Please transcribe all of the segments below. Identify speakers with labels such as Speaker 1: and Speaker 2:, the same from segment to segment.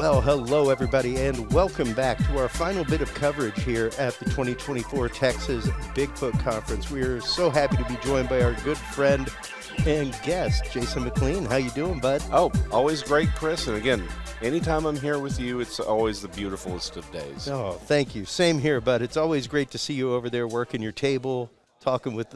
Speaker 1: Well, hello everybody, and welcome back to our final bit of coverage here at the 2024 Texas Bigfoot Conference. We are so happy to be joined by our good friend and guest, Jason McLean. How you doing, bud?
Speaker 2: Oh, always great, Chris. And again, anytime I'm here with you, it's always the beautifulest of days.
Speaker 1: Oh, thank you. Same here, bud. It's always great to see you over there working your table, talking with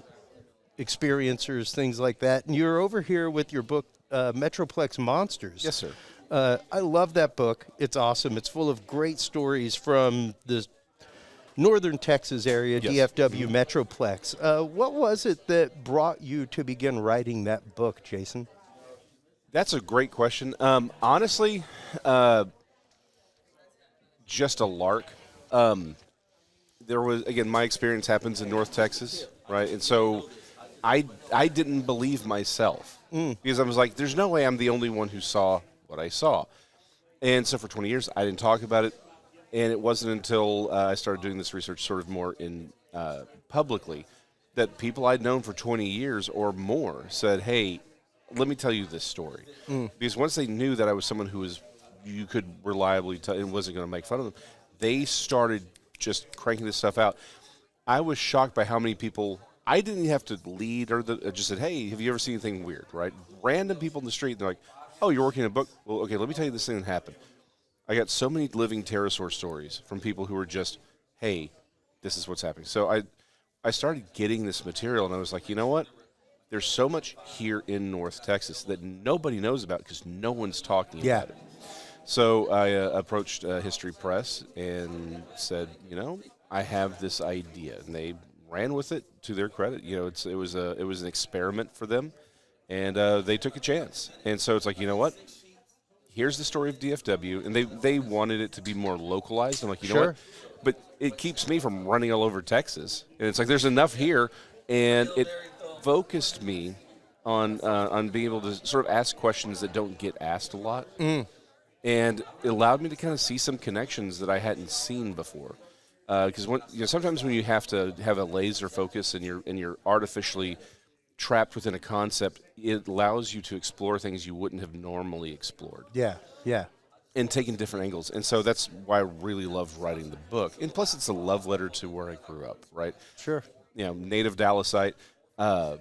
Speaker 1: experiencers, things like that. And you're over here with your book, Metroplex Monsters.
Speaker 2: Yes, sir.
Speaker 1: I love that book. It's awesome. It's full of great stories from the northern Texas area,
Speaker 2: Yes.
Speaker 1: DFW Metroplex. What was it that brought you to begin writing that book, Jason?
Speaker 2: That's a great question. Honestly, just a lark. There was, again, my experience happens in North Texas, right? And so I didn't believe myself because I was like, there's no way I'm the only one who saw what I saw. And so for 20 years, I didn't talk about it. And it wasn't until I started doing this research sort of more in publicly that people I'd known for 20 years or more said, hey, let me tell you this story. Because once they knew that I was someone who was, you could reliably tell and wasn't going to make fun of them, they started just cranking this stuff out. I was shocked by how many people, I didn't have to lead or just said, hey, have you ever seen anything weird, right? Random people in the street, they're like, oh, you're working on a book? Well, okay, let me tell you this thing that happened. I got so many living Pterosaur stories from people who were just, hey, this is what's happening. So I started getting this material, and I was like, you know what? There's so much here in North Texas that nobody knows about because no one's talking about it. So I approached History Press and said, you know, I have this idea, and they ran with it to their credit. You know, it was an experiment for them. And they took a chance. And so it's like, you know what? Here's the story of DFW. And they wanted it to be more localized. I'm like, you know what? But it keeps me from running all over Texas. And it's like, there's enough here. And it focused me on being able to sort of ask questions that don't get asked a lot. And it allowed me to kind of see some connections that I hadn't seen before. Because sometimes when you have to have a laser focus and you're artificially trapped within a concept, it allows you to explore things you wouldn't have normally explored.
Speaker 1: Yeah.
Speaker 2: And taking different angles. And so that's why I really love writing the book. And plus, it's a love letter to where I grew up, right?
Speaker 1: Sure.
Speaker 2: You know, native Dallasite. How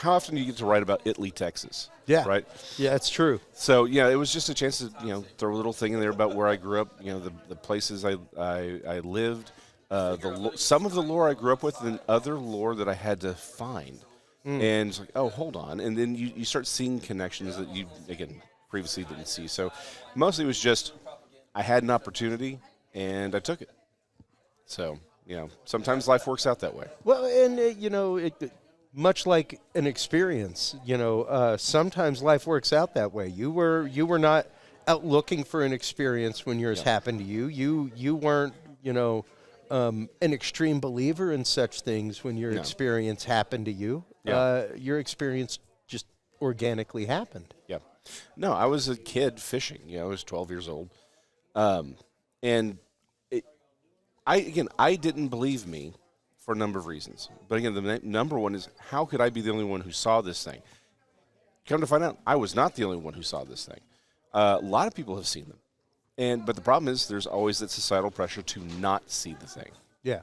Speaker 2: often do you get to write about Italy, Texas?
Speaker 1: Yeah.
Speaker 2: Right?
Speaker 1: Yeah, it's true.
Speaker 2: So, yeah, it was just a chance to, throw a little thing in there about where I grew up, the places I lived, some of the lore I grew up with, and other lore that I had to find. And it's like, oh, hold on. And then you start seeing connections that you, again, previously didn't see. So mostly it was just I had an opportunity, and I took it. So, sometimes life works out that way.
Speaker 1: Well, and, much like an experience, sometimes life works out that way. You were not out looking for an experience when yours happened to you. You weren't, an extreme believer in such things when your experience happened to you. Your experience just organically happened.
Speaker 2: Yeah. No, I was a kid fishing. I was 12 years old. And I didn't believe me for a number of reasons. But again, the number one is, how could I be the only one who saw this thing? Come to find out, I was not the only one who saw this thing. A lot of people have seen them. But the problem is there's always that societal pressure to not see the thing.
Speaker 1: Yeah.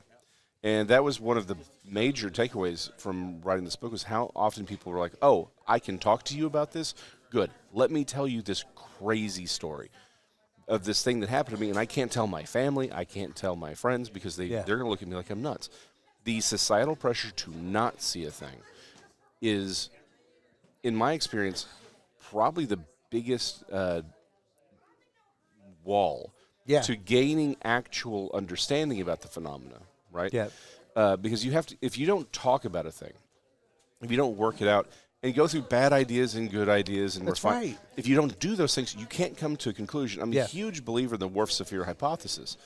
Speaker 2: And that was one of the major takeaways from writing this book, was how often people were like, oh, I can talk to you about this? Good. Let me tell you this crazy story of this thing that happened to me, and I can't tell my family, I can't tell my friends, because they're going to look at me like I'm nuts. The societal pressure to not see a thing is, in my experience, probably the biggest wall to gaining actual understanding about the phenomena, right?
Speaker 1: Yeah.
Speaker 2: Because you have to, if you don't talk about a thing, if you don't work it out, and go through bad ideas and good ideas and refine.
Speaker 1: Right.
Speaker 2: If you don't do those things, you can't come to a conclusion. I'm a huge believer in the Worth-Sapir hypothesis.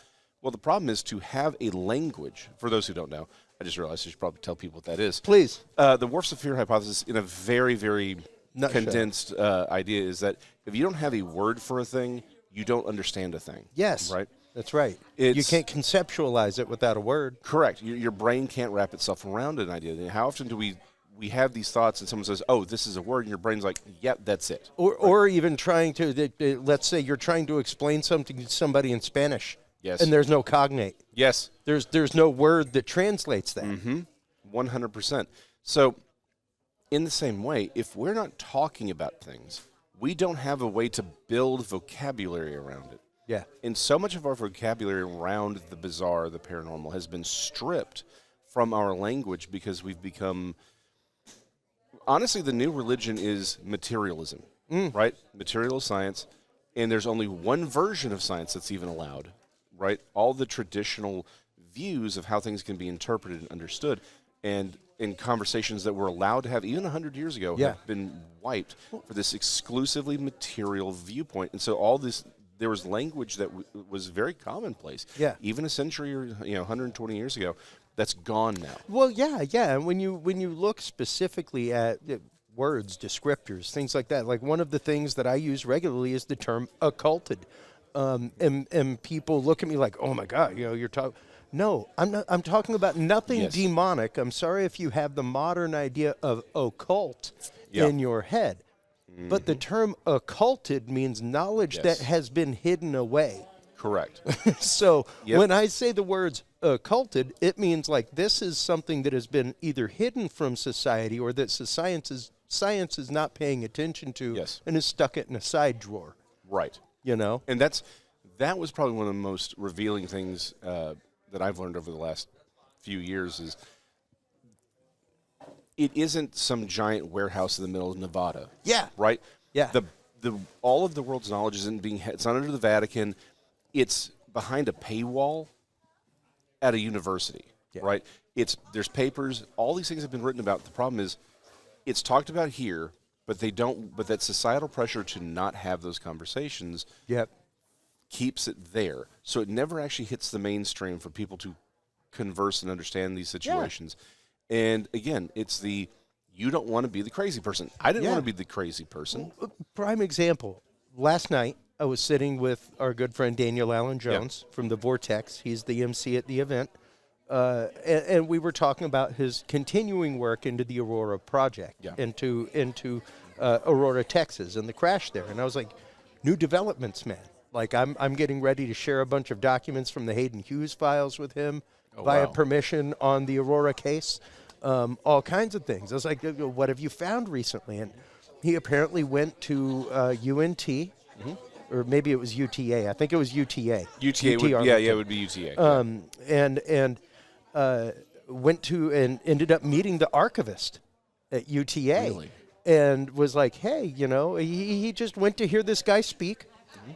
Speaker 2: Well, the problem is to have a language. For those who don't know, I just realized I should probably tell people what that is.
Speaker 1: Please.
Speaker 2: The Worth-Sapir hypothesis, in a very, very condensed idea, is that if you don't have a word for a thing, you don't understand a thing.
Speaker 1: Yes.
Speaker 2: Right?
Speaker 1: That's right. You can't conceptualize it without a word.
Speaker 2: Correct. Your brain can't wrap itself around an idea. How often do we we have these thoughts and someone says, oh, this is a word, and your brain's like, yep, that's it.
Speaker 1: Or even trying to, let's say you're trying to explain something to somebody in Spanish.
Speaker 2: Yes.
Speaker 1: And there's no cognate.
Speaker 2: Yes.
Speaker 1: There's no word that translates that.
Speaker 2: 100%. So in the same way, if we're not talking about things, we don't have a way to build vocabulary around it.
Speaker 1: Yeah.
Speaker 2: And so much of our vocabulary around the bizarre, the paranormal, has been stripped from our language because we've become, honestly, the new religion is materialism, right? Material science, and there's only one version of science that's even allowed, right? All the traditional views of how things can be interpreted and understood, and in conversations that we're allowed to have even 100 years ago have been wiped for this exclusively material viewpoint. And so all this, there was language that was very commonplace, even a century or 120 years ago, that's gone now.
Speaker 1: Well, yeah. And when you look specifically at words, descriptors, things like that, like one of the things that I use regularly is the term occulted. And people look at me like, oh my God, you're talking. No, I'm not. I'm talking about nothing demonic. I'm sorry if you have the modern idea of occult in your head. But the term occulted means knowledge that has been hidden away.
Speaker 2: Correct.
Speaker 1: So when I say the words occulted, it means like this is something that has been either hidden from society or that science is not paying attention to and has stuck it in a side drawer.
Speaker 2: Right.
Speaker 1: And
Speaker 2: that was probably one of the most revealing things that I've learned over the last few years is it isn't some giant warehouse in the middle of Nevada.
Speaker 1: Yeah.
Speaker 2: Right?
Speaker 1: Yeah.
Speaker 2: The all of the world's knowledge it's not under the Vatican. It's behind a paywall at a university. Right? There's papers, all these things have been written about. The problem is it's talked about here, but that societal pressure to not have those conversations keeps it there. So it never actually hits the mainstream for people to converse and understand these situations. And again, it's you don't want to be the crazy person. I didn't want to be the crazy person.
Speaker 1: Prime example. Last night, I was sitting with our good friend Daniel Allen Jones from the Vortex. He's the MC at the event. And we were talking about his continuing work into the Aurora project, into Aurora, Texas, and the crash there. And I was like, new developments, man. Like, I'm getting ready to share a bunch of documents from the Hayden Hughes files with him via permission on the Aurora case, all kinds of things. I was like, what have you found recently? And he apparently went to UNT, or maybe it was UTA. I think it was UTA.
Speaker 2: It would be UTA.
Speaker 1: And went to and ended up meeting the archivist at UTA.
Speaker 2: Really?
Speaker 1: And was like, hey, he just went to hear this guy speak.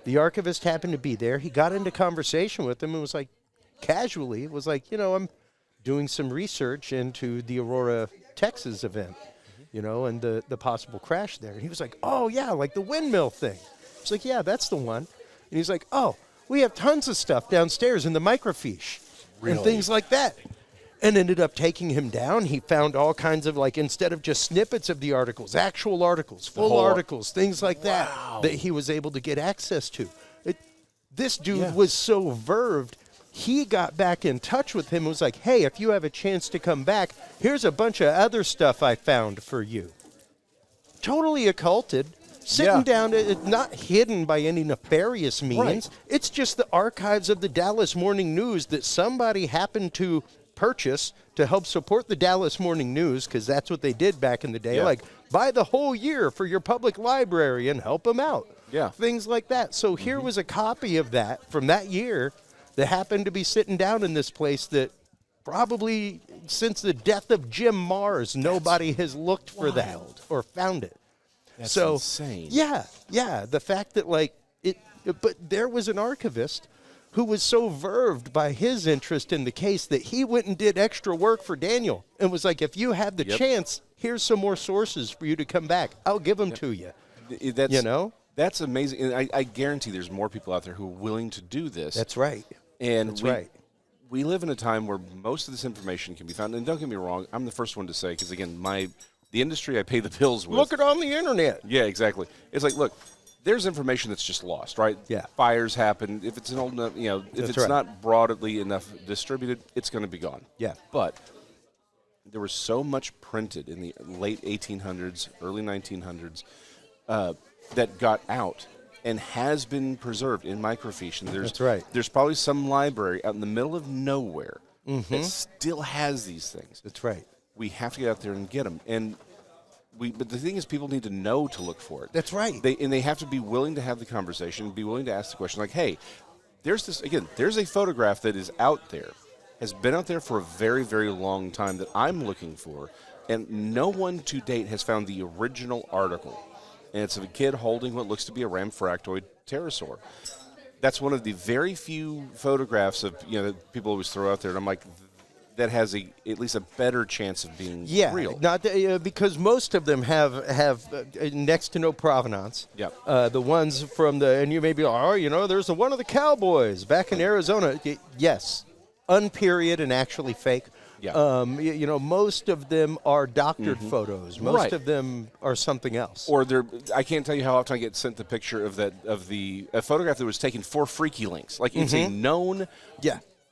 Speaker 1: The archivist happened to be there. He got into conversation with him and was like, casually, was like, I'm doing some research into the Aurora, Texas event, and the possible crash there. And he was like, oh, yeah, like the windmill thing. It's like, yeah, that's the one. And he's like, oh, we have tons of stuff downstairs in the microfiche and things like that. And ended up taking him down. He found all kinds of, like, instead of just snippets of the articles, actual articles, full articles, things like that he was able to get access to. This dude was so verved, he got back in touch with him and was like, hey, if you have a chance to come back, here's a bunch of other stuff I found for you. Totally occulted, sitting down, not hidden by any nefarious means. Right. It's just the archives of the Dallas Morning News that somebody happened to purchase to help support the Dallas Morning News, because that's what they did back in the day. Like, buy the whole year for your public library and help them out. Things like that. So here was a copy of that from that year that happened to be sitting down in this place that probably since the death of Jim Mars, nobody has looked for that or found it.
Speaker 2: That's insane.
Speaker 1: Yeah. The fact that, like, but there was an archivist who was so verved by his interest in the case that he went and did extra work for Daniel and was like, if you have the chance, here's some more sources for you to come back. I'll give them to you.
Speaker 2: That's amazing. And I guarantee there's more people out there who are willing to do this.
Speaker 1: That's right.
Speaker 2: And we live in a time where most of this information can be found. And don't get me wrong, I'm the first one to say, because, again, the industry I pay the bills with.
Speaker 1: Look it on the internet.
Speaker 2: Yeah, exactly. It's like, look, there's information that's just lost, right?
Speaker 1: Yeah.
Speaker 2: Fires happen. If it's an old enough, if it's not broadly enough distributed, it's going to be gone.
Speaker 1: Yeah.
Speaker 2: But there was so much printed in the late 1800s, early 1900s that got out and has been preserved in microfiche. And
Speaker 1: That's right.
Speaker 2: There's probably some library out in the middle of nowhere that still has these things.
Speaker 1: That's right.
Speaker 2: We have to get out there and get them. But the thing is, people need to know to look for it.
Speaker 1: That's right.
Speaker 2: They have to be willing to have the conversation, be willing to ask the question, like, hey, there's a photograph that is out there, has been out there for a very, very long time that I'm looking for, and no one to date has found the original article. And it's of a kid holding what looks to be a ramphoractoid pterosaur. That's one of the very few photographs of, that people always throw out there, and I'm like, that has at least a better chance of being real.
Speaker 1: Not because most of them have next to no provenance.
Speaker 2: Yeah.
Speaker 1: The ones from and you may be like, there's the one of the cowboys back in Arizona. Yes, unperiod and actually fake.
Speaker 2: Yeah.
Speaker 1: Most of them are doctored photos. Most of them are something else.
Speaker 2: Or I can't tell you how often I get sent the picture of a photograph that was taken for Freaky Links. Like it's a known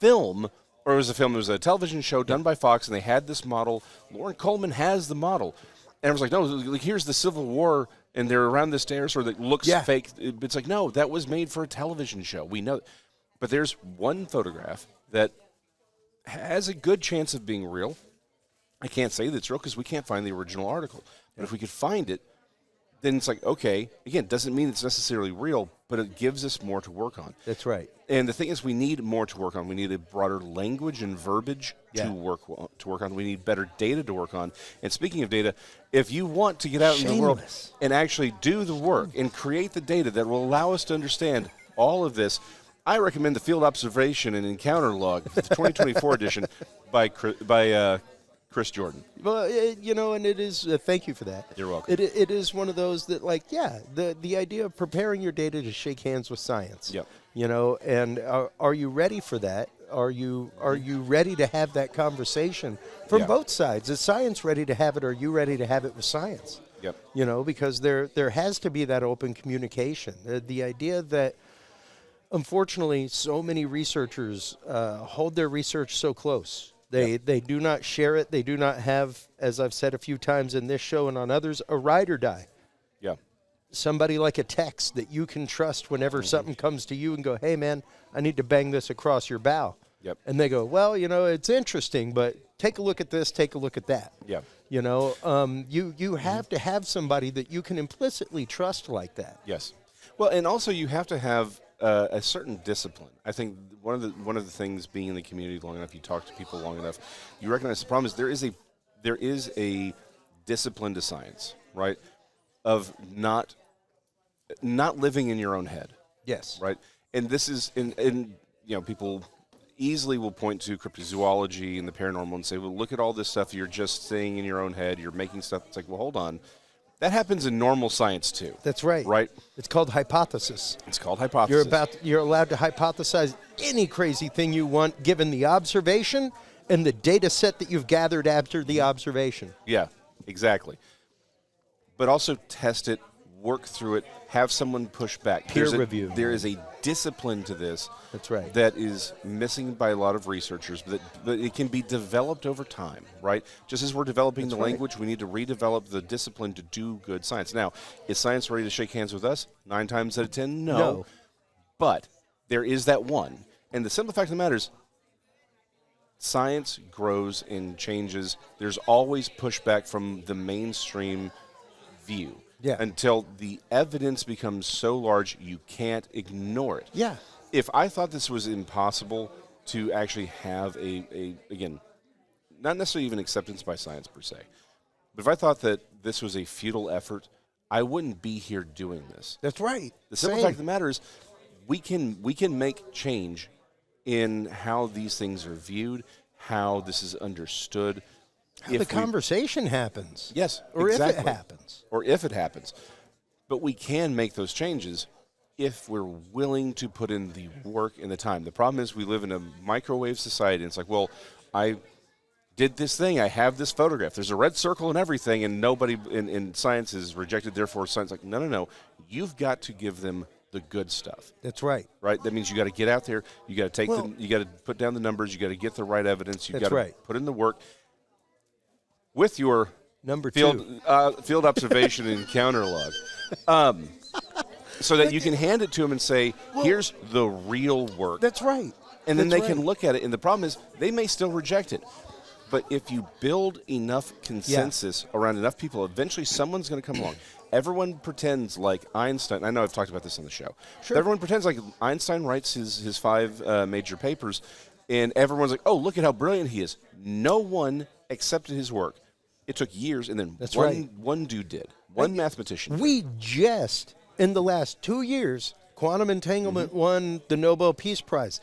Speaker 2: film. Or it was a television show done by Fox, and they had this model. Lauren Coleman has the model. And I was like, no, here's the Civil War, and they're around this dinosaur that looks fake. It's like, no, that was made for a television show. We know. But there's one photograph that has a good chance of being real. I can't say that it's real because we can't find the original article. But if we could find it, then it's like, okay, again, doesn't mean it's necessarily real, but it gives us more to work on.
Speaker 1: That's right.
Speaker 2: And the thing is, we need more to work on. We need a broader language and verbiage to work on. We need better data to work on. And speaking of data, if you want to get out in the world and actually do the work and create the data that will allow us to understand all of this, I recommend the Field Observation and Encounter Log, the 2024 edition by Chris Jordan.
Speaker 1: Well, and it is. Thank you for that.
Speaker 2: You're welcome.
Speaker 1: It is one of those that, the idea of preparing your data to shake hands with science.
Speaker 2: Yep.
Speaker 1: And are you ready for that? Are you ready to have that conversation from both sides? Is science ready to have it? Are you ready to have it with science?
Speaker 2: Yep.
Speaker 1: Because there has to be that open communication. The idea that, unfortunately, so many researchers hold their research so close. They do not share it. They do not have, as I've said a few times in this show and on others, a ride or die.
Speaker 2: Yeah.
Speaker 1: Somebody like a text that you can trust whenever something comes to you and go, hey, man, I need to bang this across your bow.
Speaker 2: Yep.
Speaker 1: And they go, well, it's interesting, but take a look at this, take a look at that.
Speaker 2: Yeah.
Speaker 1: You have to have somebody that you can implicitly trust like that.
Speaker 2: Yes. Well, and also you have to have a certain discipline. I think one of the things, being in the community long enough, you talk to people long enough, you recognize the problem is there is a discipline to science, right? Of not living in your own head.
Speaker 1: Yes.
Speaker 2: Right. And this is people easily will point to cryptozoology and the paranormal and say, well, look at all this stuff you're just saying in your own head. You're making stuff. It's like, well, hold on. That happens in normal science too.
Speaker 1: That's right.
Speaker 2: Right?
Speaker 1: It's called hypothesis.
Speaker 2: It's called hypothesis.
Speaker 1: You're allowed to hypothesize any crazy thing you want given the observation and the data set that you've gathered after the observation.
Speaker 2: Yeah, exactly. But also test it, work through it, have someone push back.
Speaker 1: Peer review.
Speaker 2: There is a discipline to this.
Speaker 1: That's right.
Speaker 2: That is missing by a lot of researchers, but it can be developed over time, right? Just as we're developing the language, we need to redevelop the discipline to do good science. Now, is science ready to shake hands with us? 9 times out of 10, no. But there is that one. And the simple fact of the matter is, science grows and changes. There's always pushback from the mainstream view.
Speaker 1: Yeah.
Speaker 2: Until the evidence becomes so large you can't ignore it.
Speaker 1: Yeah.
Speaker 2: If I thought this was impossible to actually have again, not necessarily even acceptance by science per se, but if I thought that this was a futile effort, I wouldn't be here doing this.
Speaker 1: That's right.
Speaker 2: The simple fact of the matter is we can make change in how these things are viewed, how this is understood.
Speaker 1: How the conversation happens.
Speaker 2: Yes,
Speaker 1: or
Speaker 2: exactly.
Speaker 1: if it happens.
Speaker 2: Or if it happens. But we can make those changes if we're willing to put in the work and the time. The problem is we live in a microwave society, and it's like, well, I did this thing. I have this photograph. There's a red circle and everything, and nobody in science is rejected. Therefore, science is like, no. You've got to give them the good stuff.
Speaker 1: That's right.
Speaker 2: Right? That means you got to get out there. You got to you got to put down the numbers. You got to get the right evidence. You got to put in the work. with your
Speaker 1: Number
Speaker 2: field observation and encounter log, so that you can hand it to them and say, "Here's the real work."
Speaker 1: That's right.
Speaker 2: And then they can look at it, and the problem is they may still reject it. But if you build enough consensus around enough people, eventually someone's going to come along. Everyone pretends like Einstein. I know I've talked about this on the show.
Speaker 1: Sure.
Speaker 2: Everyone pretends like Einstein writes his 5 major papers, and everyone's like, "Oh, look at how brilliant he is." No one accepted his work. It took years, and then one dude did. One mathematician.
Speaker 1: We just, in the last 2 years, quantum entanglement won the Nobel Peace Prize.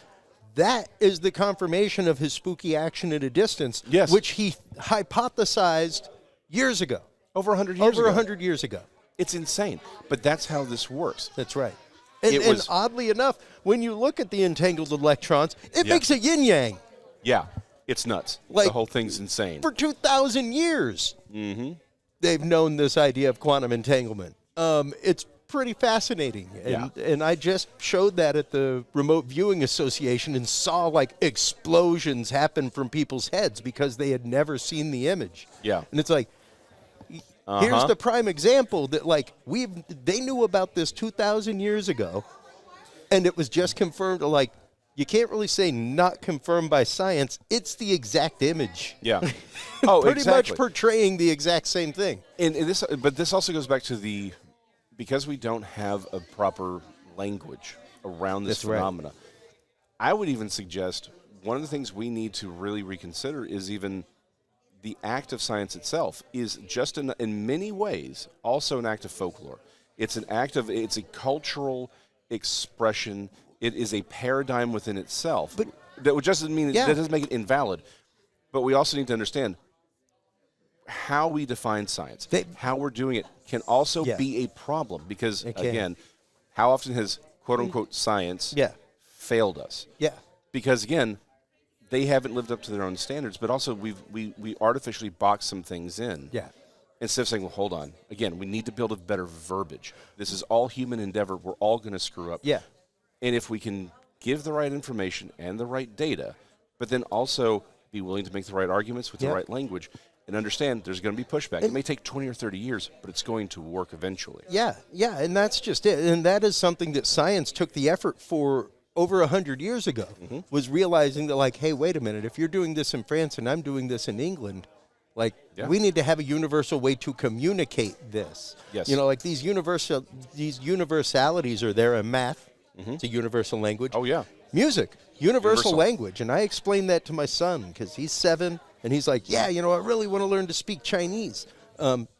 Speaker 1: That is the confirmation of his spooky action at a distance, which he hypothesized years ago.
Speaker 2: Over 100 years ago.
Speaker 1: Over 100 years ago.
Speaker 2: It's insane. But that's how this works.
Speaker 1: That's right. And oddly enough, when you look at the entangled electrons, it makes a yin-yang.
Speaker 2: Yeah. It's nuts.
Speaker 1: Like,
Speaker 2: the whole thing's insane.
Speaker 1: For 2,000 years, they've known this idea of quantum entanglement. It's pretty fascinating. And I just showed that at the Remote Viewing Association and saw like explosions happen from people's heads because they had never seen the image.
Speaker 2: Yeah.
Speaker 1: And it's like, here's the prime example that like they knew about this 2,000 years ago, and it was just confirmed. Like, you can't really say not confirmed by science. It's the exact image.
Speaker 2: Yeah. Oh,
Speaker 1: pretty much portraying the exact same thing.
Speaker 2: And this also goes back to because we don't have a proper language around this phenomena. Right. I would even suggest one of the things we need to really reconsider is even the act of science itself is just in many ways also an act of folklore. It's a cultural expression. It is a paradigm within itself. But that doesn't mean that doesn't make it invalid. But we also need to understand how we define science, how we're doing it can also be a problem because, again, how often has quote-unquote science failed us? Yeah. Because, again, they haven't lived up to their own standards, but also we artificially box some things in. Yeah. Instead of saying, well, hold on. Again, we need to build a better verbiage. This is all human endeavor. We're all going to screw up. Yeah. And if we can give the right information and the right data, but then also be willing to make the right arguments with the right language, and understand there's going to be pushback. It may take 20 or 30 years, but it's going to work eventually. Yeah, and that's just it. And that is something that science took the effort for over 100 years ago, was realizing that, like, hey, wait a minute, if you're doing this in France and I'm doing this in England, like, we need to have a universal way to communicate this. Yes. You know, like these universalities are there in math. It's a universal language. Oh, yeah. Music, universal language. And I explained that to my son because he's 7. And he's like, yeah, you know, I really want to learn to speak Chinese.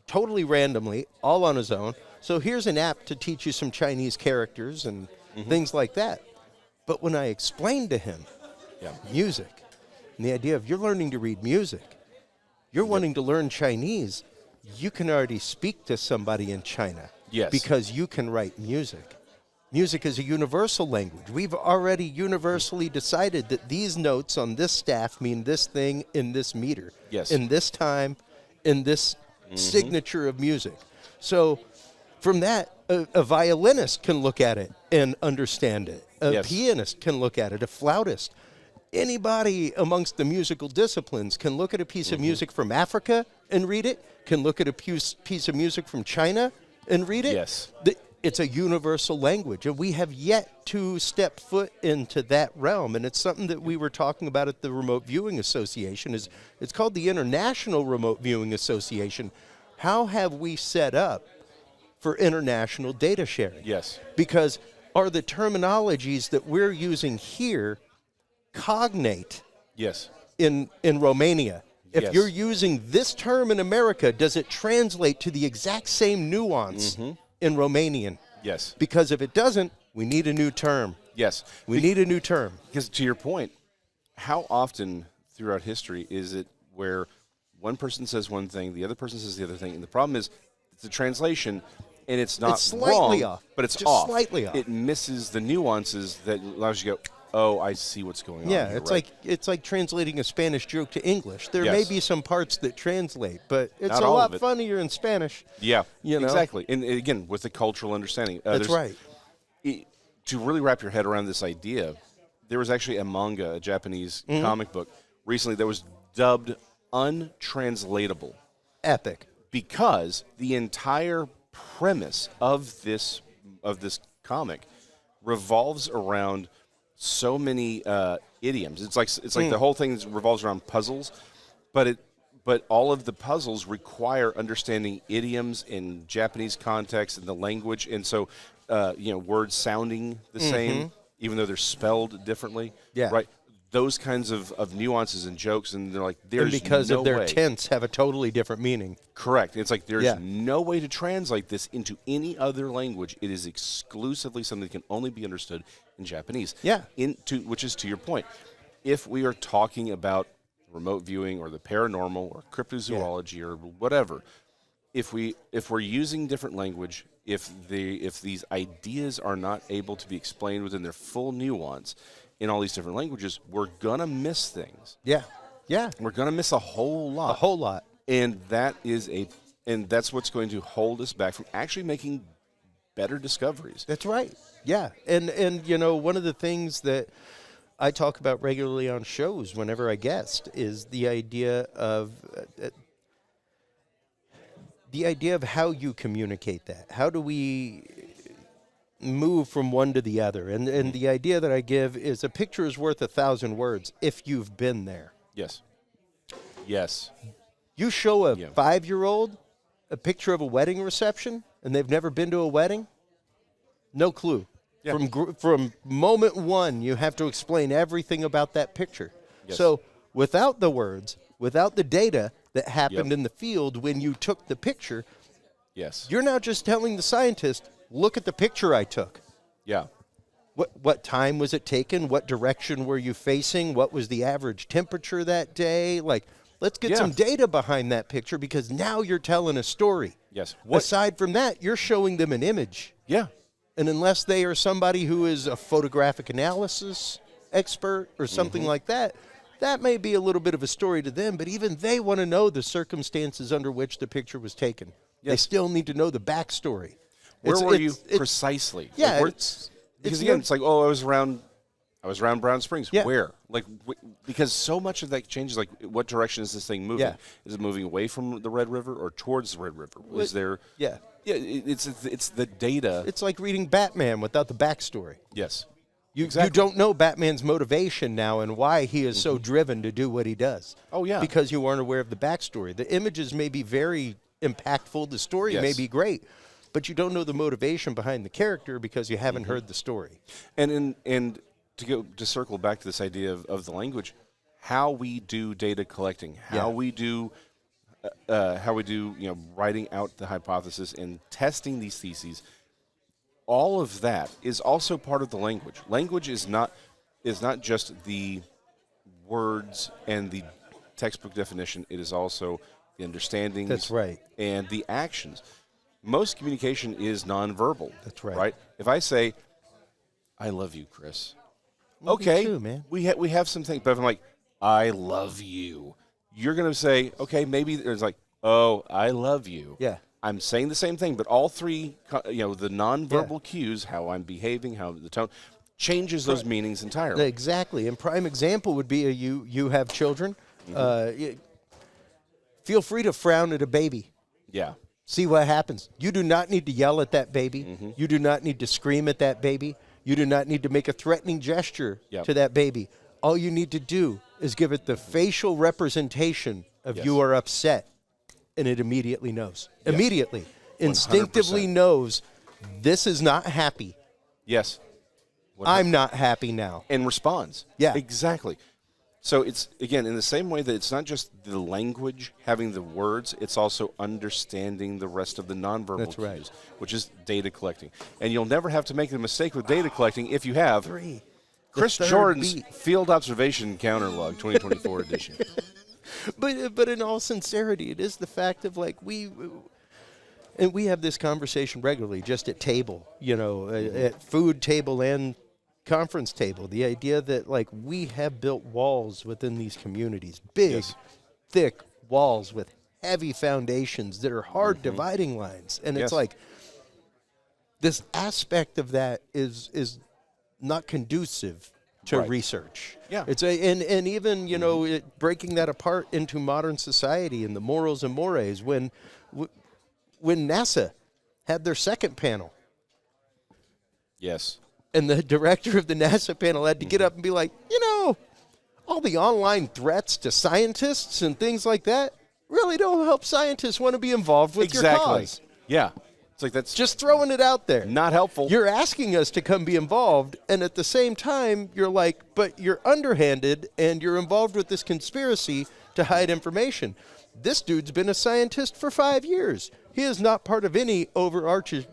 Speaker 2: Totally randomly, all on his own. So here's an app to teach you some Chinese characters and things like that. But when I explained to him music and the idea of you're learning to read music, you're wanting to learn Chinese, you can already speak to somebody in China. Yes. Because you can write music. Music is a universal language. We've already universally decided that these notes on this staff mean this thing in this meter, in this time, in this signature of music. So from that, a violinist can look at it and understand it. A pianist can look at it, a flautist. Anybody amongst the musical disciplines can look at a piece of music from Africa and read it, can look at a piece of music from China and read it. Yes. It's a universal language, and we have yet to step foot into that realm. And it's something that we were talking about at the Remote Viewing Association. It's called the International Remote Viewing Association. How have we set up for international data sharing? Yes. Because are the terminologies that we're using here cognate in Romania? If you're using this term in America, does it translate to the exact same nuance in Romanian? Yes. Because if it doesn't, we need a new term. Yes. We need a new term. Because to your point, how often throughout history is it where one person says one thing, the other person says the other thing, and the problem is it's a translation, and it's not slightly wrong, off, but it's just off. Slightly off. It misses the nuances that allows you to go, oh, I see what's going on. Yeah, it's like translating a Spanish joke to English. There may be some parts that translate, but it's not a lot funnier in Spanish. Yeah, exactly. And again, with the cultural understanding. That's right. To really wrap your head around this idea, there was actually a manga, a Japanese comic book, recently that was dubbed untranslatable
Speaker 1: Epic.
Speaker 2: Because the entire premise of this comic revolves around so many idioms. It's like the whole thing revolves around puzzles, but all of the puzzles require understanding idioms in Japanese context and the language, and so words sounding the same even though they're spelled differently.
Speaker 1: Yeah.
Speaker 2: Right. Those kinds of nuances and jokes, and they're like, there's
Speaker 1: and because
Speaker 2: no
Speaker 1: of their
Speaker 2: way.
Speaker 1: tense have a totally different meaning.
Speaker 2: Correct. It's like there's no way to translate this into any other language. It is exclusively something that can only be understood in Japanese.
Speaker 1: Yeah.
Speaker 2: Which is to your point. If we are talking about remote viewing or the paranormal or cryptozoology or whatever, if we're using different language, if these ideas are not able to be explained within their full nuance in all these different languages, we're gonna miss things.
Speaker 1: Yeah. Yeah.
Speaker 2: We're gonna miss a whole lot.
Speaker 1: A whole lot.
Speaker 2: And that's what's going to hold us back from actually making better discoveries.
Speaker 1: That's right. Yeah. And one of the things that I talk about regularly on shows whenever I guest is the idea of how you communicate that. How do we move from one to the other? And the idea that I give is a picture is worth 1,000 words if you've been there.
Speaker 2: Yes. Yes.
Speaker 1: You show a 5-year-old a picture of a wedding reception and they've never been to a wedding, no clue. Yeah. From moment one, you have to explain everything about that picture. Yes. So without the words, without the data that happened in the field when you took the picture, you're now just telling the scientist, look at the picture I took.
Speaker 2: Yeah.
Speaker 1: What time was it taken? What direction were you facing? What was the average temperature that day? Like, let's get some data behind that picture because now you're telling a story.
Speaker 2: Yes.
Speaker 1: Aside from that, you're showing them an image.
Speaker 2: Yeah.
Speaker 1: And unless they are somebody who is a photographic analysis expert or something like that, that may be a little bit of a story to them, but even they want to know the circumstances under which the picture was taken. Yes. They still need to know the backstory.
Speaker 2: Where were you precisely?
Speaker 1: Yeah.
Speaker 2: Like because again, it's like, I was around Brown Springs. Yeah. Where? Like, because so much of that changes. Like, what direction is this thing moving?
Speaker 1: Yeah.
Speaker 2: Is it moving away from the Red River or towards the Red River? Is there?
Speaker 1: Yeah.
Speaker 2: Yeah. It's the data.
Speaker 1: It's like reading Batman without the backstory.
Speaker 2: Yes.
Speaker 1: You don't know Batman's motivation now and why he is so driven to do what he does.
Speaker 2: Oh, yeah.
Speaker 1: Because you aren't aware of the backstory. The images may be very impactful. The story may be great. But you don't know the motivation behind the character because you haven't heard the story. And
Speaker 2: to circle back to this idea of the language, how we do data collecting, how we do writing out the hypothesis and testing these theses, all of that is also part of the language. Language is not just the words and the textbook definition. It is also the understandings.
Speaker 1: That's right.
Speaker 2: And the actions. Most communication is nonverbal.
Speaker 1: That's right.
Speaker 2: Right? If I say, I love you, Chris.
Speaker 1: Love
Speaker 2: okay,
Speaker 1: you too, man.
Speaker 2: we have some things. But if I'm like, I love you, you're going to say, okay, maybe there's like, oh, I love you.
Speaker 1: Yeah.
Speaker 2: I'm saying the same thing, but all three, the nonverbal cues, how I'm behaving, how the tone, changes those meanings entirely.
Speaker 1: Exactly. And prime example would be you have children. Feel free to frown at a baby.
Speaker 2: Yeah.
Speaker 1: See what happens. You do not need to yell at that baby. You do not need to scream at that baby. You do not need to make a threatening gesture to that baby. All you need to do is give it the facial representation of you are upset, and it immediately knows. Yeah. Immediately. 100%. Instinctively knows this is not happy.
Speaker 2: Yes.
Speaker 1: 100%. I'm not happy now.
Speaker 2: And responds.
Speaker 1: Yeah.
Speaker 2: Exactly. So it's, again, in the same way that it's not just the language, having the words, it's also understanding the rest of the nonverbal cues, which is data collecting. And you'll never have to make the mistake with data collecting if you have Chris Jordan's Field Observation Encounter Log 2024 edition.
Speaker 1: But in all sincerity, it is the fact of, like, we have this conversation regularly just at table, at food table and conference table, the idea that, like, we have built walls within these communities, big, thick walls with heavy foundations that are hard dividing lines. And it's like this aspect of that is not conducive to
Speaker 2: Right.
Speaker 1: research.
Speaker 2: Yeah.
Speaker 1: It's and even, you know, breaking that apart into modern society and the morals and mores when NASA had their second panel
Speaker 2: Yes.
Speaker 1: and the director of the NASA panel had to get up and be like, you know, all the online threats to scientists and things like that really don't help scientists want to be involved with your cause.
Speaker 2: Yeah. It's like that's
Speaker 1: Just throwing it out there.
Speaker 2: not helpful.
Speaker 1: You're asking us to come be involved, and at the same time, you're like, but you're underhanded, and you're involved with this conspiracy to hide information. This dude's been a scientist for 5 years. He is not part of any overarching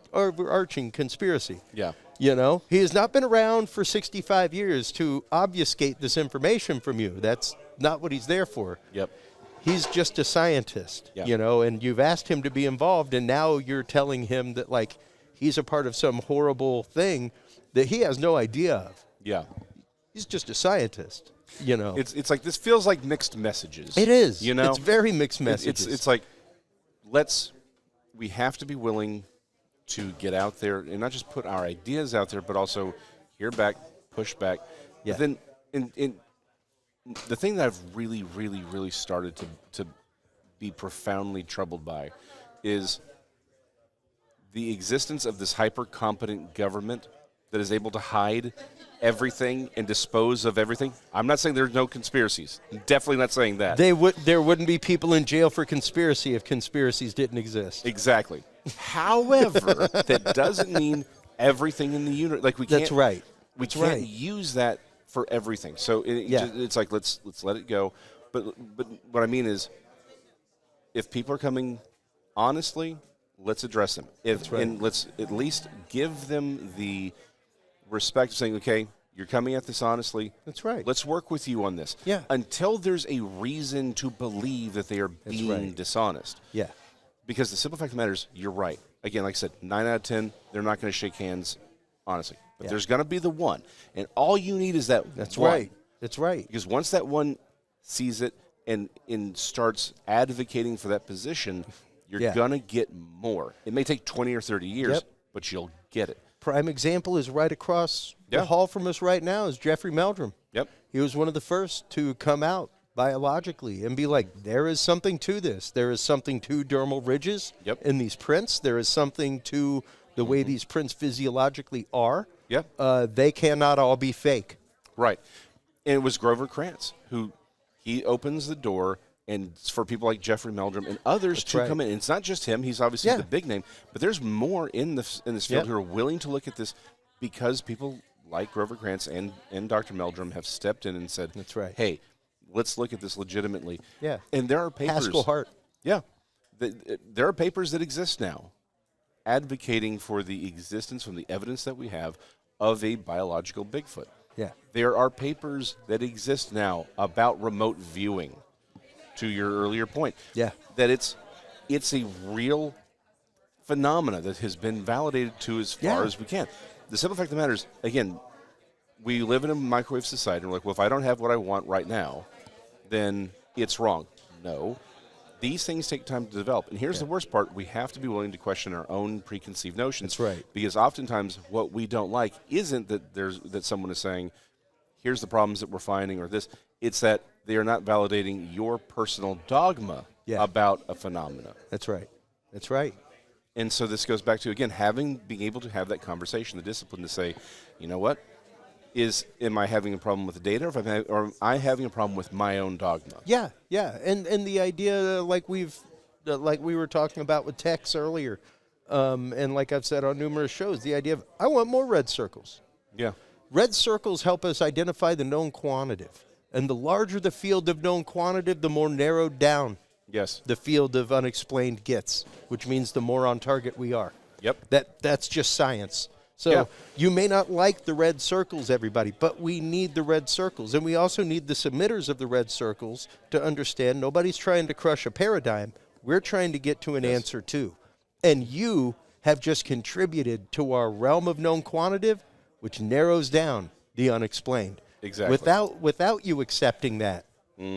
Speaker 1: conspiracy.
Speaker 2: Yeah.
Speaker 1: You know, he has not been around for 65 years to obfuscate this information from you. That's not what he's there for.
Speaker 2: Yep.
Speaker 1: He's just a scientist,
Speaker 2: Yeah.
Speaker 1: you know, and you've asked him to be involved, and now you're telling him that, like, he's a part of some horrible thing that he has no idea of.
Speaker 2: Yeah.
Speaker 1: He's just a scientist, you know.
Speaker 2: It's like this feels like mixed messages.
Speaker 1: It is.
Speaker 2: You know,
Speaker 1: It's very mixed messages.
Speaker 2: It's like we have to be willing to get out there and not just put our ideas out there, but also hear back, push back.
Speaker 1: Yeah.
Speaker 2: But then in the thing that I've really, really, really started to be profoundly troubled by is the existence of this hyper-competent government that is able to hide everything and dispose of everything. I'm not saying there's no conspiracies. I'm definitely not saying that.
Speaker 1: There wouldn't be people in jail for conspiracy if conspiracies didn't exist.
Speaker 2: Exactly. However, that doesn't mean everything in the universe. Like we can't.
Speaker 1: That's right.
Speaker 2: We
Speaker 1: That's
Speaker 2: can't
Speaker 1: right.
Speaker 2: use that for everything. So
Speaker 1: Yeah.
Speaker 2: it's like let's let it go. But what I mean is, if people are coming honestly, let's address them.
Speaker 1: That's right.
Speaker 2: And let's at least give them the respect of saying, okay, you're coming at this honestly.
Speaker 1: That's right.
Speaker 2: Let's work with you on this.
Speaker 1: Yeah.
Speaker 2: Until there's a reason to believe that they are being
Speaker 1: right.
Speaker 2: dishonest.
Speaker 1: Yeah.
Speaker 2: Because the simple fact of the matter is, you're right. Again, like I said, 9 out of 10, they're not going to shake hands, honestly. But
Speaker 1: Yeah.
Speaker 2: there's going to be the one. And all you need is that
Speaker 1: That's
Speaker 2: one.
Speaker 1: right. That's right.
Speaker 2: Because once that one sees it and starts advocating for that position, you're
Speaker 1: Yeah.
Speaker 2: going to get more. It may take 20 or 30 years,
Speaker 1: Yep.
Speaker 2: but you'll get it.
Speaker 1: Prime example is right across
Speaker 2: Yeah.
Speaker 1: the hall from us right now is Jeffrey Meldrum.
Speaker 2: Yep.
Speaker 1: He was one of the first to come out biologically and be like, there is something to this. There is something to dermal ridges
Speaker 2: Yep.
Speaker 1: in these prints. There is something to the way these prints physiologically are.
Speaker 2: Yep.
Speaker 1: They cannot all be fake.
Speaker 2: Right. And it was Grover Krantz who he opens the door, and it's for people like Jeffrey Meldrum and others
Speaker 1: That's
Speaker 2: to
Speaker 1: right.
Speaker 2: come in. And it's not just him. He's obviously
Speaker 1: Yeah.
Speaker 2: the big name. But there's more in this field
Speaker 1: Yep.
Speaker 2: who are willing to look at this because people like Grover Krantz and Dr. Meldrum have stepped in and said,
Speaker 1: That's right.
Speaker 2: hey, let's look at this legitimately.
Speaker 1: Yeah.
Speaker 2: And there are papers.
Speaker 1: Haskell Hart.
Speaker 2: Yeah. There are papers that exist now advocating for the existence from the evidence that we have of a biological Bigfoot.
Speaker 1: Yeah.
Speaker 2: There are papers that exist now about remote viewing, to your earlier point.
Speaker 1: Yeah.
Speaker 2: That it's a real phenomena that has been validated to as far
Speaker 1: Yeah.
Speaker 2: as we can. The simple fact of the matter is, again, we live in a microwave society, and we're like, well, if I don't have what I want right now, then it's wrong. No. These things take time to develop. And here's the worst part. We have to be willing to question our own preconceived notions.
Speaker 1: That's right.
Speaker 2: Because oftentimes what we don't like isn't that someone is saying, here's the problems that we're finding or this. It's that they are not validating your personal dogma
Speaker 1: Yeah.
Speaker 2: about a phenomena.
Speaker 1: That's right. That's right.
Speaker 2: And so this goes back to, again, being able to have that conversation, the discipline to say, you know what? Am I having a problem with the data, or am I having a problem with my own dogma?
Speaker 1: Yeah, yeah, and the idea, like we were talking about with Tex earlier, and like I've said on numerous shows, the idea of I want more red circles.
Speaker 2: Yeah.
Speaker 1: Red circles help us identify the known quantitative, and the larger the field of known quantitative, the more narrowed down
Speaker 2: Yes.
Speaker 1: the field of unexplained gets, which means the more on target we are.
Speaker 2: Yep.
Speaker 1: That's just science. So
Speaker 2: Yeah.
Speaker 1: you may not like the red circles, everybody, but we need the red circles. And we also need the submitters of the red circles to understand nobody's trying to crush a paradigm. We're trying to get to an answer, too. And you have just contributed to our realm of known quantitative, which narrows down the unexplained.
Speaker 2: Exactly.
Speaker 1: Without you accepting that,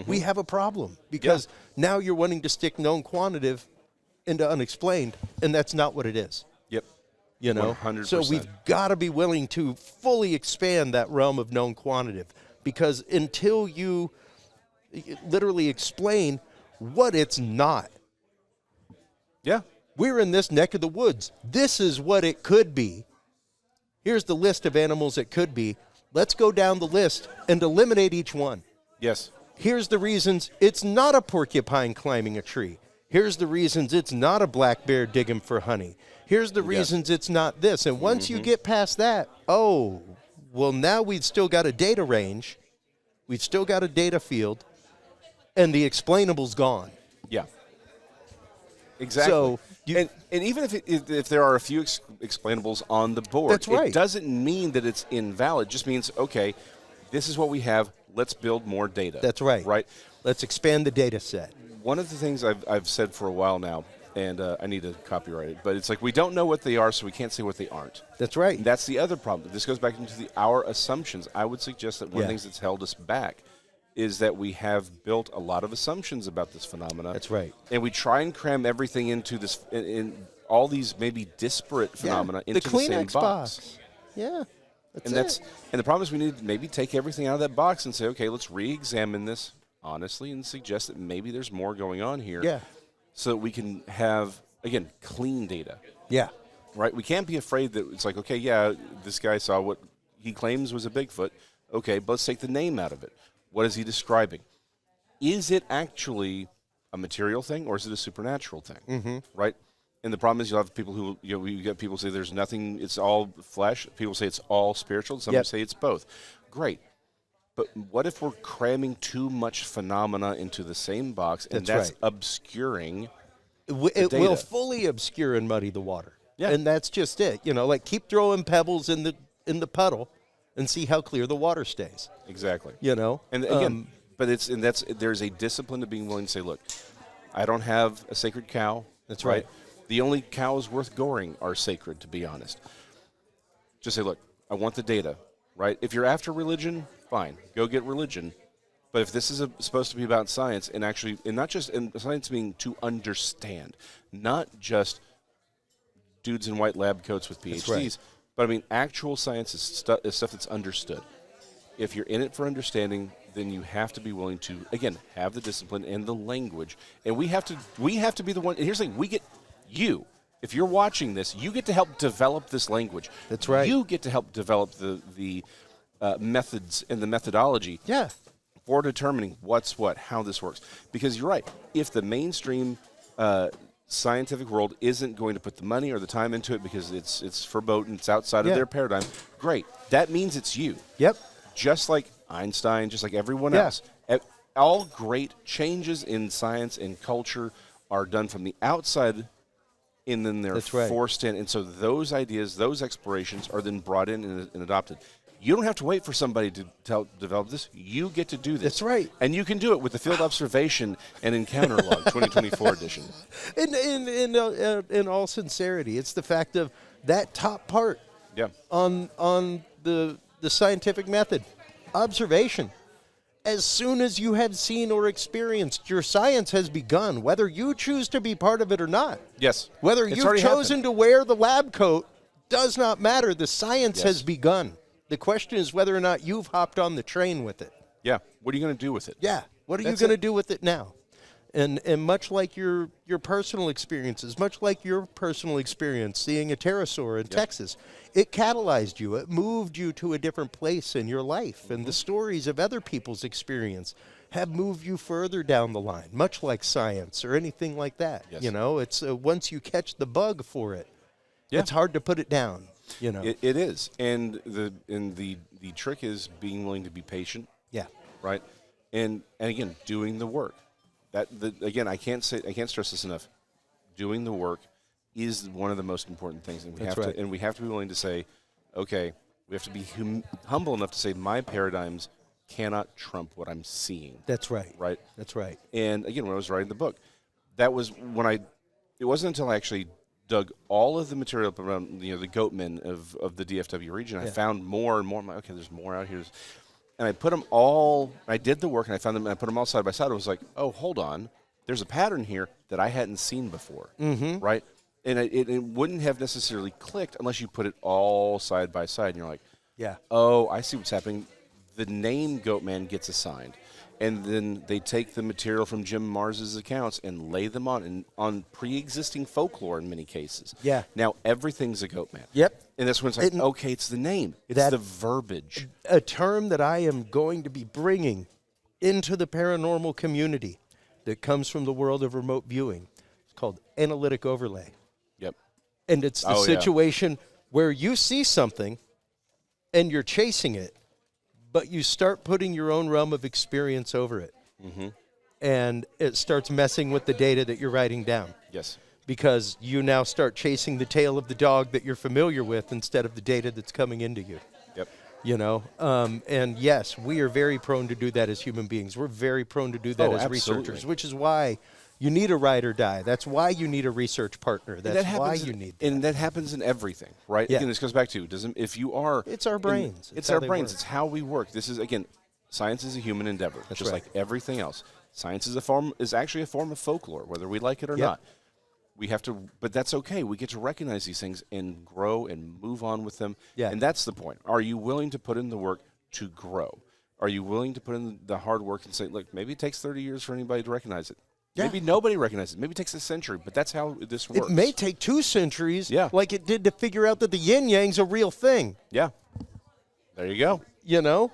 Speaker 1: we have a problem. Because now you're wanting to stick known quantitative into unexplained, and that's not what it is.
Speaker 2: Yep.
Speaker 1: You know,
Speaker 2: 100%.
Speaker 1: so we've got to be willing to fully expand that realm of known quantitative, because until you literally explain what it's not.
Speaker 2: Yeah.
Speaker 1: We're in this neck of the woods. This is what it could be. Here's the list of animals it could be. Let's go down the list and eliminate each one.
Speaker 2: Yes.
Speaker 1: Here's the reasons it's not a porcupine climbing a tree. Here's the reasons it's not a black bear digging for honey. Here's the reasons it's not this. And once you get past that, oh, well, now we've still got a data range. We've still got a data field. And the explainable's gone.
Speaker 2: Yeah. Exactly.
Speaker 1: So
Speaker 2: and even if there are a few explainables on the board,
Speaker 1: that's right.
Speaker 2: It doesn't mean that it's invalid. It just means, okay, this is what we have. Let's build more data.
Speaker 1: That's right.
Speaker 2: Right?
Speaker 1: Let's expand the data set.
Speaker 2: One of the things I've said for a while now, and I need to copyright it, but it's like we don't know what they are, so we can't say what they aren't.
Speaker 1: That's right.
Speaker 2: And that's the other problem. This goes back into our assumptions. I would suggest that one of the things that's held us back is that we have built a lot of assumptions about this phenomena.
Speaker 1: That's right.
Speaker 2: And we try and cram everything into this, in all these maybe disparate phenomena into the same box.
Speaker 1: Yeah.
Speaker 2: And the problem is we need to maybe take everything out of that box and say, okay, let's re-examine this honestly and suggest that maybe there's more going on here.
Speaker 1: Yeah.
Speaker 2: So that we can have, again, clean data.
Speaker 1: Yeah.
Speaker 2: Right? We can't be afraid that it's like, okay, yeah, this guy saw what he claims was a Bigfoot. Okay, but let's take the name out of it. What is he describing? Is it actually a material thing or is it a supernatural thing?
Speaker 1: Mm-hmm.
Speaker 2: Right? And the problem is you'll have people who, you get people say there's nothing, it's all flesh. People say it's all spiritual. Some say it's both. Great. But what if we're cramming too much phenomena into the same box and that's obscuring
Speaker 1: it will fully obscure and muddy the water.
Speaker 2: Yeah.
Speaker 1: And that's just it. You know, like keep throwing pebbles in the puddle and see how clear the water stays.
Speaker 2: Exactly.
Speaker 1: You know?
Speaker 2: And again, there's a discipline to being willing to say, look, I don't have a sacred cow.
Speaker 1: That's right.
Speaker 2: The only cows worth goring are sacred, to be honest. Just say, look, I want the data, right? If you're after religion, fine, go get religion. But if this is supposed to be about science and actually, and not just in science being to understand, not just dudes in white lab coats with PhDs, but I mean actual science is stuff that's understood. If you're in it for understanding, then you have to be willing to, again, have the discipline and the language. And we have to be the one. And here's the thing: if you're watching this, you get to help develop this language.
Speaker 1: That's right.
Speaker 2: You get to help develop the methods and the methodology.
Speaker 1: Yeah.
Speaker 2: For determining what's what, how this works. Because you're right. If the mainstream scientific world isn't going to put the money or the time into it because it's verboten, it's outside of their paradigm, great. That means it's you.
Speaker 1: Yep.
Speaker 2: Just like Einstein, just like everyone else. All great changes in science and culture are done from the outside, and then they're forced in. And so those ideas, those explorations are then brought in and adopted. You don't have to wait for somebody to develop this. You get to do this.
Speaker 1: That's right.
Speaker 2: And you can do it with the Field Observation and Encounter Log 2024 edition.
Speaker 1: In all sincerity, it's the fact of that top part on the scientific method, observation. As soon as you have seen or experienced, your science has begun, whether you choose to be part of it or not.
Speaker 2: Yes.
Speaker 1: Whether you've chosen to wear the lab coat does not matter. The science has begun. The question is whether or not you've hopped on the train with it.
Speaker 2: Yeah. What are you going to do with it?
Speaker 1: Yeah. What are you going to do with it now? And much like your personal experiences, much like your personal experience seeing a pterosaur in Texas, it catalyzed you. It moved you to a different place in your life. And the stories of other people's experience have moved you further down the line, much like science or anything like that. Yes. You know, it's once you catch the bug for it, it's hard to put it down. You know,
Speaker 2: it is, and the trick is being willing to be patient.
Speaker 1: Yeah.
Speaker 2: Right. And again, doing the work. Again, I can't stress this enough. Doing the work is one of the most important things, and we have to be willing to say, okay, we have to be humble enough to say my paradigms cannot trump what I'm seeing.
Speaker 1: That's right.
Speaker 2: Right.
Speaker 1: That's right.
Speaker 2: And again, when I was writing the book, that was when it wasn't until I actually dug all of the material up around the Goatmn of the DFW region. I found more and more. I'm like, okay, there's more out here. And I put them all, I did the work and I found them and I put them all side by side. I was like, oh, hold on. There's a pattern here that I hadn't seen before, right? And it wouldn't have necessarily clicked unless you put it all side by side. And you're like,
Speaker 1: Yeah.
Speaker 2: oh, I see what's happening. The name Goatman gets assigned. And then they take the material from Jim Mars's accounts and lay them on pre-existing folklore in many cases.
Speaker 1: Yeah.
Speaker 2: Now everything's a Goatman.
Speaker 1: Yep.
Speaker 2: And that's when it's like, okay, it's the name. It's the verbiage.
Speaker 1: A term that I am going to be bringing into the paranormal community that comes from the world of remote viewing. It's called analytic overlay.
Speaker 2: Yep.
Speaker 1: And it's the situation where you see something and you're chasing it, but you start putting your own realm of experience over it.
Speaker 2: Mm-hmm.
Speaker 1: And it starts messing with the data that you're writing down.
Speaker 2: Yes.
Speaker 1: Because you now start chasing the tail of the dog that you're familiar with instead of the data that's coming into you.
Speaker 2: Yep.
Speaker 1: You know, and yes, we are very prone to do that as human beings. We're very prone to do that as researchers, which is why you need a ride or die. That's why you need a research partner. That's why you need that.
Speaker 2: And that happens in everything, right?
Speaker 1: Yeah.
Speaker 2: Again, this goes back to, it's our brains.
Speaker 1: It's
Speaker 2: our brains. It's how we work. This is, again, science is a human endeavor,
Speaker 1: That's
Speaker 2: just
Speaker 1: right.
Speaker 2: like everything else. Science is actually a form of folklore, whether we like it or not. We have to, but that's okay. We get to recognize these things and grow and move on with them.
Speaker 1: Yeah.
Speaker 2: And that's the point. Are you willing to put in the work to grow? Are you willing to put in the hard work and say, look, maybe it takes 30 years for anybody to recognize it. Yeah. Maybe nobody recognizes it. Maybe it takes a century, but that's how this works.
Speaker 1: It may take 2 centuries, like it did to figure out that the yin-yang's a real thing.
Speaker 2: Yeah. There you go.
Speaker 1: You know?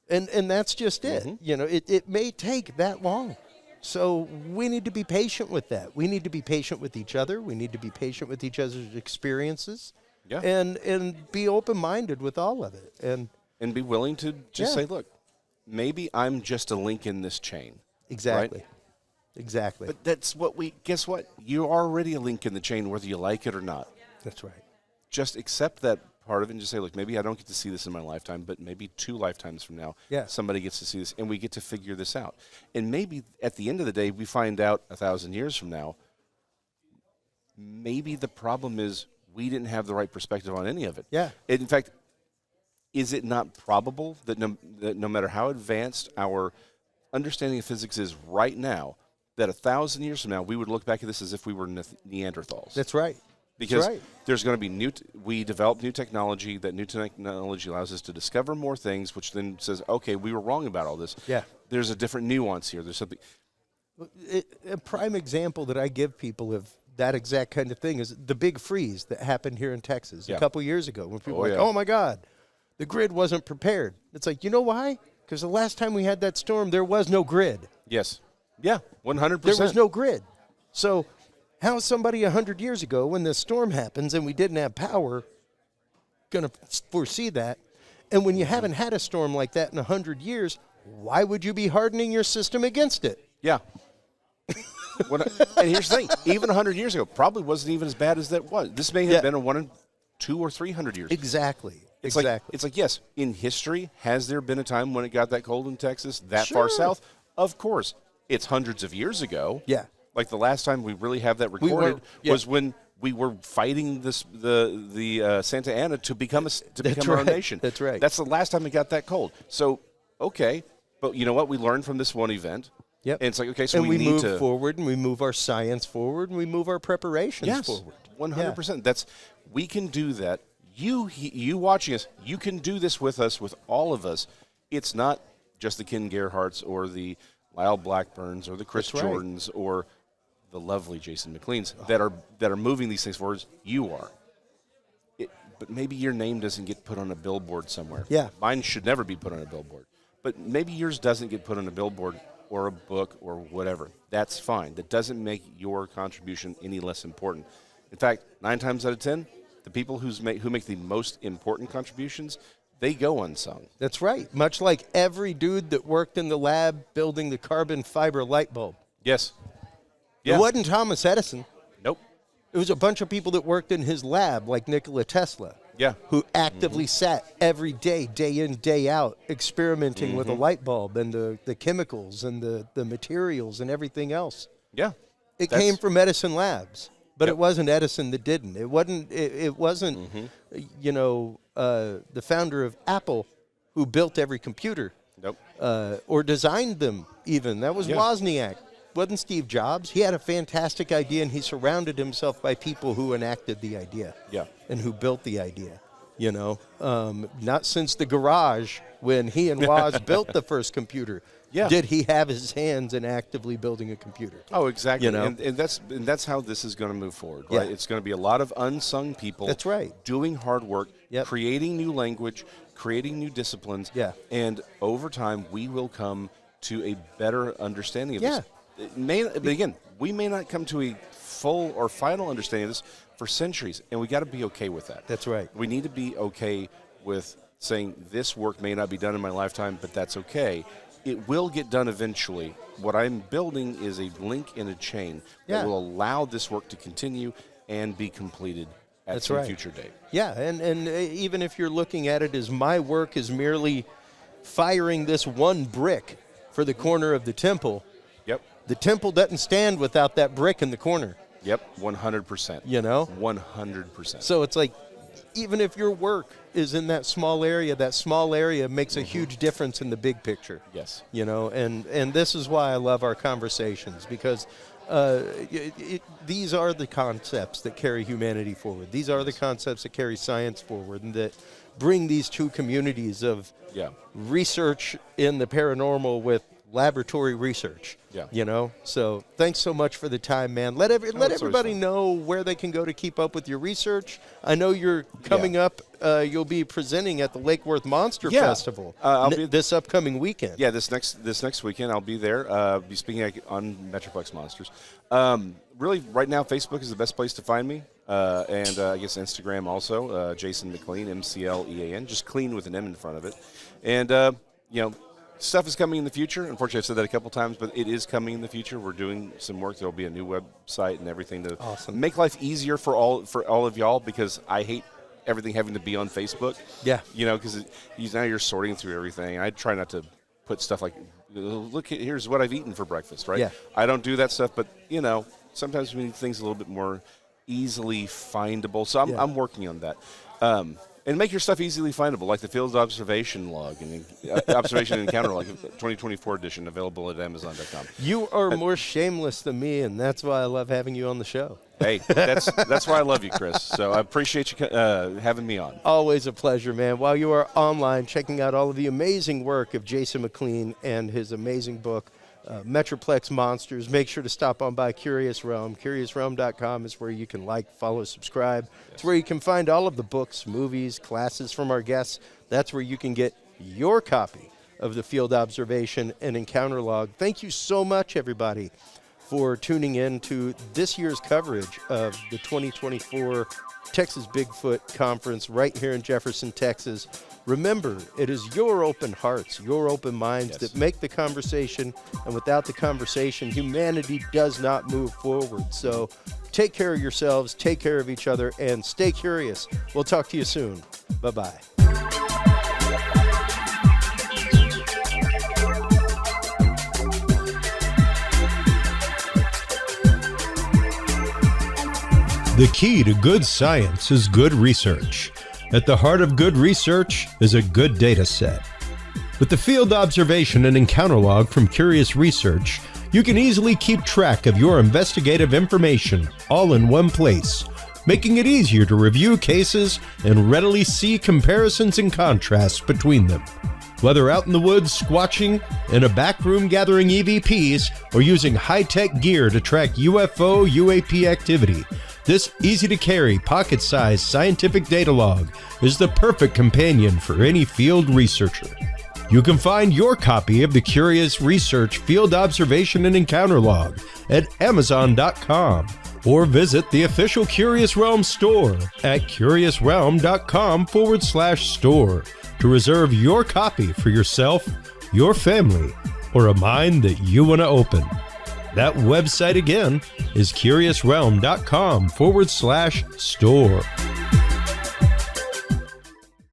Speaker 1: And that's just it.
Speaker 2: Mm-hmm.
Speaker 1: You know, it may take that long. So we need to be patient with that. We need to be patient with each other. We need to be patient with each other's experiences.
Speaker 2: Yeah.
Speaker 1: And be open-minded with all of it. And
Speaker 2: be willing to just say, look, maybe I'm just a link in this chain.
Speaker 1: Exactly.
Speaker 2: Right?
Speaker 1: Exactly.
Speaker 2: But that's what guess what? You're already a link in the chain whether you like it or not.
Speaker 1: That's right.
Speaker 2: Just accept that part of it and just say, look, maybe I don't get to see this in my lifetime, but maybe 2 lifetimes from now, somebody gets to see this, and we get to figure this out. And maybe at the end of the day, we find out 1,000 years from now, maybe the problem is we didn't have the right perspective on any of it.
Speaker 1: Yeah.
Speaker 2: In fact, is it not probable that no matter how advanced our understanding of physics is right now, that 1,000 years from now, we would look back at this as if we were Neanderthals?
Speaker 1: That's right.
Speaker 2: Because there's going to be we develop new technology. That new technology allows us to discover more things, which then says, okay, we were wrong about all this.
Speaker 1: Yeah.
Speaker 2: There's a different nuance here. There's something.
Speaker 1: A prime example that I give people of that exact kind of thing is the big freeze that happened here in Texas a couple years ago when people were like, oh, my God, the grid wasn't prepared. It's like, you know why? Because the last time we had that storm, there was no grid.
Speaker 2: Yes. Yeah, 100%.
Speaker 1: There was no grid. So how is somebody 100 years ago, when this storm happens and we didn't have power, going to foresee that? And when you haven't had a storm like that in 100 years, why would you be hardening your system against it?
Speaker 2: Yeah. And here's the thing. Even 100 years ago, probably wasn't even as bad as that was. This may have been a 1 in 200 or 300 years.
Speaker 1: Exactly.
Speaker 2: It's
Speaker 1: exactly.
Speaker 2: Like, yes, in history, has there been a time when it got that cold in Texas, that far south? Of course. It's hundreds of years ago.
Speaker 1: Yeah.
Speaker 2: Like the last time we really have that recorded was when we were fighting the Santa Ana to become our own nation.
Speaker 1: That's right.
Speaker 2: That's the last time it got that cold. So, okay. But you know what? We learned from this one event.
Speaker 1: Yep.
Speaker 2: And it's like, okay, so
Speaker 1: and
Speaker 2: we need
Speaker 1: move
Speaker 2: to
Speaker 1: forward, and we move our science forward, and we move our preparations forward.
Speaker 2: 100%. We can do that. You watching us, you can do this with us, with all of us. It's not just the Ken Gerhardts or the Lyle Blackburns or the Chris Jordans or the lovely Jason McLeans that are moving these things forward. You are. But maybe your name doesn't get put on a billboard somewhere.
Speaker 1: Yeah.
Speaker 2: Mine should never be put on a billboard. But maybe yours doesn't get put on a billboard or a book or whatever. That's fine. That doesn't make your contribution any less important. In fact, 9 times out of 10, the people who make the most important contributions, they go unsung.
Speaker 1: That's right. Much like every dude that worked in the lab building the carbon fiber light bulb.
Speaker 2: Yes. Yeah.
Speaker 1: It wasn't Thomas Edison.
Speaker 2: Nope.
Speaker 1: It was a bunch of people that worked in his lab, like Nikola Tesla.
Speaker 2: Yeah.
Speaker 1: Who actively sat every day, day in, day out, experimenting with a light bulb and the chemicals and the materials and everything else.
Speaker 2: Yeah.
Speaker 1: It came from Edison Labs. But it wasn't Edison that didn't. It wasn't. The founder of Apple who built every computer.
Speaker 2: Nope.
Speaker 1: Or designed them even. That was Wozniak. wasn't Steve Jobs. He had a fantastic idea, and he surrounded himself by people who enacted the idea.
Speaker 2: Yeah.
Speaker 1: And who built the idea. You know, not since the garage when he and Woz built the first computer.
Speaker 2: Yeah.
Speaker 1: Did he have his hands in actively building a computer?
Speaker 2: Oh, exactly.
Speaker 1: You know?
Speaker 2: And that's how this is going to move forward, right?
Speaker 1: Yeah.
Speaker 2: It's going to be a lot of unsung people.
Speaker 1: That's right.
Speaker 2: Doing hard work,
Speaker 1: Yep.
Speaker 2: creating new language, creating new disciplines.
Speaker 1: Yeah.
Speaker 2: And over time, we will come to a better understanding of
Speaker 1: Yeah.
Speaker 2: this. But again, we may not come to a full or final understanding of this for centuries, and we got to be okay with that.
Speaker 1: That's right.
Speaker 2: We need to be okay with saying this work may not be done in my lifetime, but that's okay. It will get done eventually. What I'm building is a link in a chain that will allow this work to continue and be completed at some future date.
Speaker 1: Yeah, and even if you're looking at it as my work is merely firing this one brick for the corner of the temple,
Speaker 2: Yep.
Speaker 1: the temple doesn't stand without that brick in the corner.
Speaker 2: Yep, 100%.
Speaker 1: You know?
Speaker 2: 100%.
Speaker 1: So it's like, even if your work is in that small area makes a huge difference in the big picture.
Speaker 2: Yes.
Speaker 1: You know, and this is why I love our conversations, because these are the concepts that carry humanity forward. These are the concepts that carry science forward and that bring these two communities of research in the paranormal with laboratory research.
Speaker 2: Yeah.
Speaker 1: You know, so thanks so much for the time, man. Let everybody know where they can go to keep up with your research. I know you're coming up. You'll be presenting at the Lake Worth Monster Festival this upcoming weekend.
Speaker 2: Yeah, this next weekend I'll be there. Be speaking on Metroplex Monsters. Really, right now, Facebook is the best place to find me, and I guess Instagram also. Jason McLean, MCLEAN, just clean with an M in front of it, and you know. Stuff is coming in the future. Unfortunately, I've said that a couple times, but it is coming in the future. We're doing some work. There will be a new website and everything to make life easier for all of y'all, because I hate everything having to be on Facebook. Yeah. You know, because now you're sorting through everything. I try not to put stuff like, look, here's what I've eaten for breakfast, right? Yeah. I don't do that stuff, but, you know, sometimes we need things a little bit more easily findable. So I'm working on that. And make your stuff easily findable, like the field observation log and observation encounter log, 2024 edition, available at Amazon.com.
Speaker 1: You are more shameless than me, and that's why I love having you on the show.
Speaker 2: Hey, that's why I love you, Chris. So I appreciate you having me on.
Speaker 1: Always a pleasure, man. While you are online checking out all of the amazing work of Jason McLean and his amazing book, Metroplex Monsters, make sure to stop on by Curious Realm. CuriousRealm.com is where you can like, follow, subscribe. It's where you can find all of the books, movies, classes from our guests. That's where you can get your copy of the Field Observation and Encounter Log. Thank you so much, everybody, for tuning in to this year's coverage of the 2024 Texas Bigfoot Conference right here in Jefferson, Texas. Remember, it is your open hearts, your open minds that make the conversation, and without the conversation, humanity does not move forward. So take care of yourselves, take care of each other, and stay curious. We'll talk to you soon. Bye-bye.
Speaker 3: The key to good science is good research. At the heart of good research is a good data set. With the Field Observation and Encounter Log from Curious Research, you can easily keep track of your investigative information all in one place, making it easier to review cases and readily see comparisons and contrasts between them. Whether out in the woods squatching, in a back room gathering EVPs, or using high-tech gear to track UFO, UAP activity, this easy-to-carry, pocket-sized scientific data log is the perfect companion for any field researcher. You can find your copy of the Curious Research Field Observation and Encounter Log at Amazon.com or visit the official Curious Realm store at CuriousRealm.com/store to reserve your copy for yourself, your family, or a mind that you want to open. That website again is CuriousRealm.com/store.